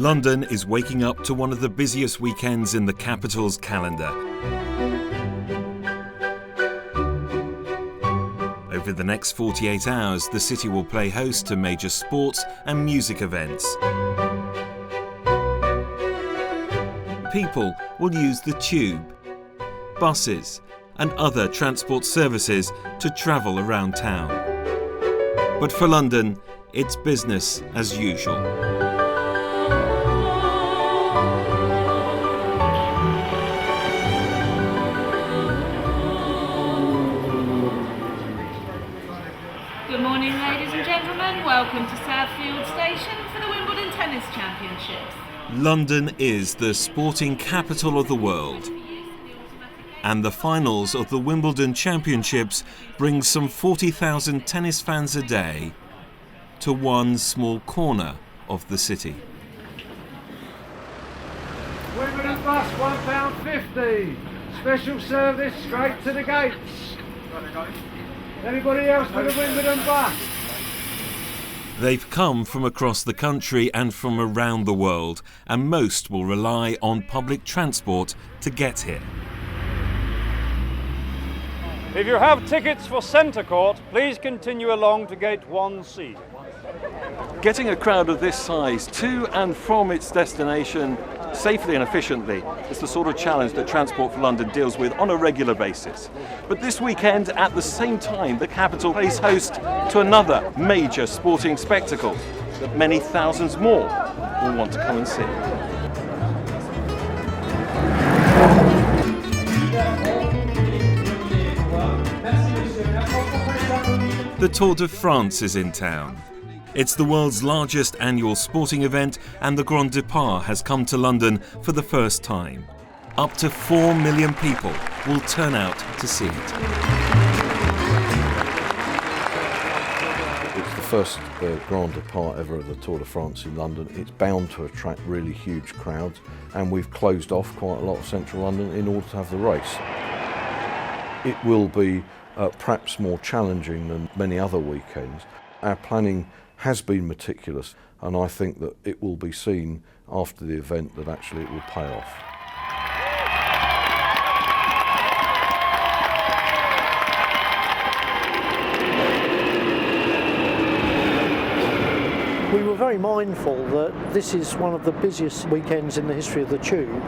London is waking up to one of the busiest weekends in the capital's calendar. Over the next 48 hours, the city will play host to major sports and music events. People will use the tube, buses and other transport services to travel around town. But for London, it's business as usual. Good morning, ladies and gentlemen. Welcome to Southfield Station for the Wimbledon Tennis Championships. London is the sporting capital of the world. And the finals of the Wimbledon Championships bring some 40,000 tennis fans a day to one small corner of the city. Wimbledon bus, £1.50. Special service straight to the gates. Anybody else for the Wimbledon bus? They've come from across the country and from around the world, and most will rely on public transport to get here. If you have tickets for Centre Court, please continue along to gate 1C. Getting a crowd of this size to and from its destination safely and efficiently is the sort of challenge that Transport for London deals with on a regular basis. But this weekend, at the same time, the capital plays host to another major sporting spectacle that many thousands more will want to come and see. The Tour de France is in town. It's the world's largest annual sporting event, and the Grand Départ has come to London for the first time. Up to 4 million people will turn out to see it. It's the first Grand Départ ever of the Tour de France in London. It's bound to attract really huge crowds, and we've closed off quite a lot of central London in order to have the race. It will be perhaps more challenging than many other weekends. Our planning has been meticulous, and I think that it will be seen after the event that actually it will pay off. We were very mindful that this is one of the busiest weekends in the history of the Tube,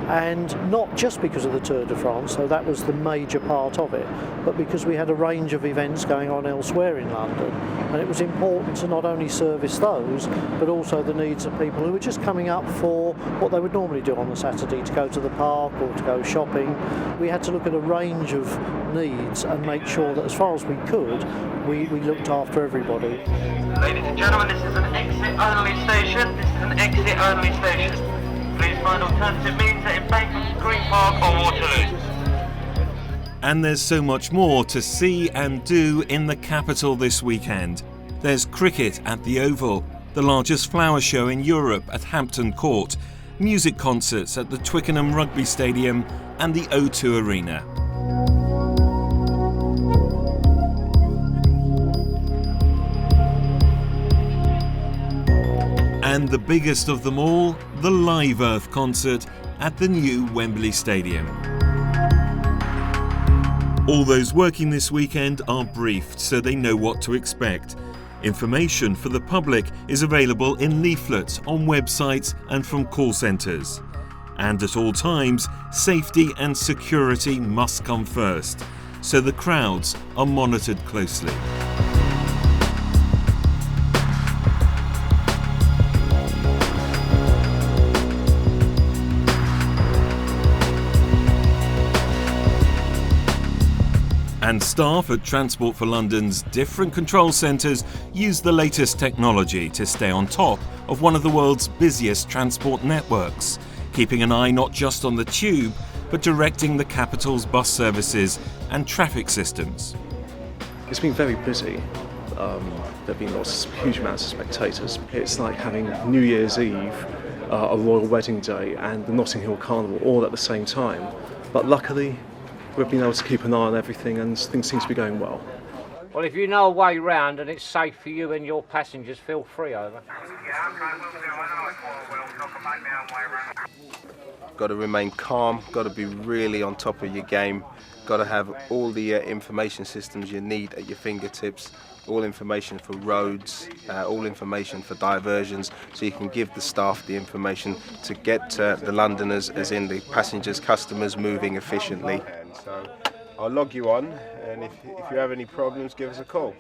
and not just because of the Tour de France, so that was the major part of it, but because we had a range of events going on elsewhere in London, and it was important to not only service those, but also the needs of people who were just coming up for what they would normally do on a Saturday, to go to the park or to go shopping. We had to look at a range of needs and make sure that as far as we could, we looked after everybody. Ladies and gentlemen, this is an exit-only station. This is an exit-only station. Please find alternative means at Embankment, Green Park or Waterloo. And there's so much more to see and do in the capital this weekend. There's cricket at the Oval, the largest flower show in Europe at Hampton Court, music concerts at the Twickenham Rugby Stadium and the O2 Arena. And the biggest of them all, the Live Earth concert at the new Wembley Stadium. All those working this weekend are briefed so they know what to expect. Information for the public is available in leaflets, on websites and from call centres. And at all times, safety and security must come first, so the crowds are monitored closely. And staff at Transport for London's different control centres use the latest technology to stay on top of one of the world's busiest transport networks, keeping an eye not just on the tube, but directing the capital's bus services and traffic systems. It's been very busy. There have been huge amounts of spectators. It's like having New Year's Eve, a royal wedding day and the Notting Hill Carnival all at the same time. But luckily, we've been able to keep an eye on everything and things seem to be going well. Well, if you know a way round and it's safe for you and your passengers, feel free, over. Got to remain calm, got to be really on top of your game, got to have all the information systems you need at your fingertips, all information for roads, all information for diversions, so you can give the staff the information to get the Londoners, as in the passengers, customers, moving efficiently. And so I'll log you on, and if you have any problems, give us a call.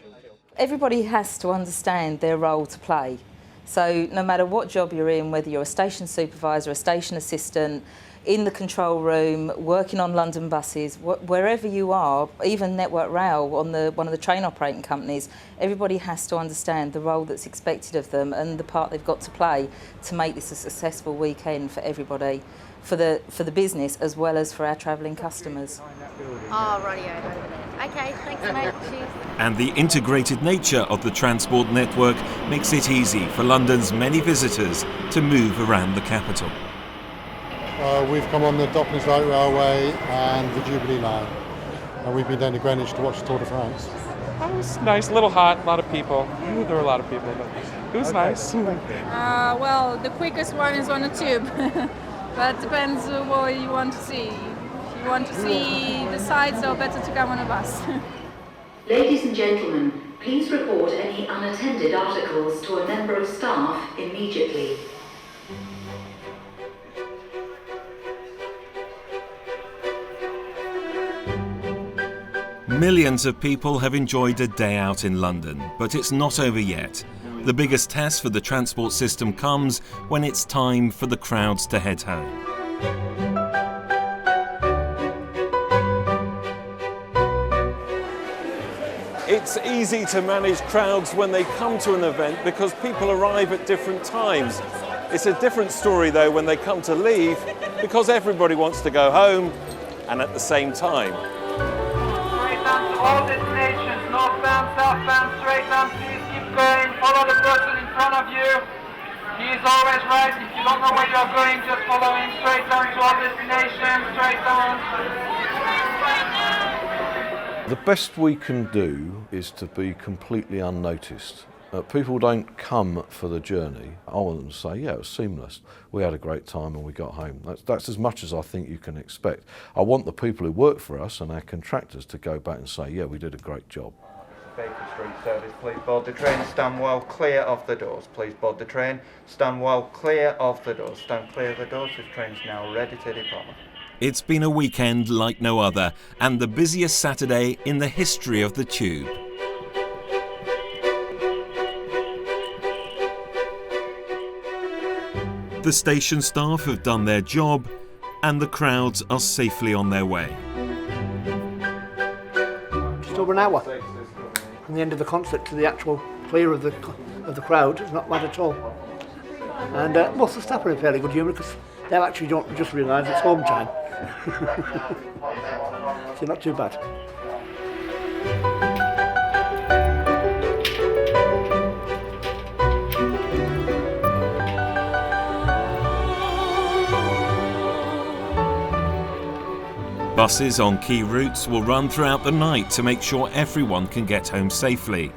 Everybody has to understand their role to play. So no matter what job you're in, whether you're a station supervisor, a station assistant, in the control room, working on London buses, wherever you are, even Network Rail on one of the train operating companies, everybody has to understand the role that's expected of them and the part they've got to play to make this a successful weekend for everybody, for the business as well as for our travelling customers. Oh, rightio. Okay, thanks mate. Cheers. And the integrated nature of the transport network makes it easy for London's many visitors to move around the capital. We've come on the Docklands Light Railway and the Jubilee line, and we've been down to Greenwich to watch the Tour de France. It was nice, a little hot, a lot of people. There were a lot of people, but it was nice. Well, the quickest one is on a tube, but it depends what you want to see. If you want to see the sights, so better to come on a bus. Ladies and gentlemen, please report any unattended articles to a member of staff immediately. Millions of people have enjoyed a day out in London, but it's not over yet. The biggest test for the transport system comes when it's time for the crowds to head home. It's easy to manage crowds when they come to an event because people arrive at different times. It's a different story though when they come to leave because everybody wants to go home and at the same time. All destinations, northbound, southbound, straight down, please keep going, follow the person in front of you. He is always right. If you don't know where you're going, just follow him straight down to all destinations, straight down. The best we can do is to be completely unnoticed. People don't come for the journey. I want them to say, yeah, it was seamless. We had a great time and we got home. That's as much as I think you can expect. I want the people who work for us and our contractors to go back and say, yeah, we did a great job. Baker Street service, please board the train, stand well clear of the doors. Please board the train, stand well clear of the doors. Stand clear of the doors, this train's now ready to depart. It's been a weekend like no other and the busiest Saturday in the history of the Tube. The station staff have done their job and the crowds are safely on their way. Just over an hour from the end of the concert to the actual clear of the crowd. It's not bad at all. And most of the staff are in fairly good humour because they actually don't just realise it's home time. So not too bad. Buses on key routes will run throughout the night to make sure everyone can get home safely.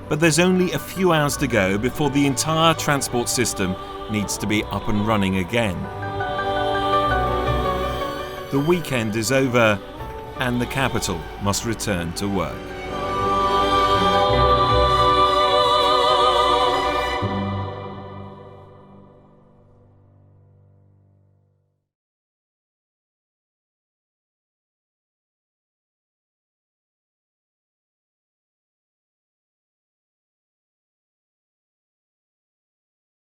But there's only a few hours to go before the entire transport system needs to be up and running again. The weekend is over and the capital must return to work.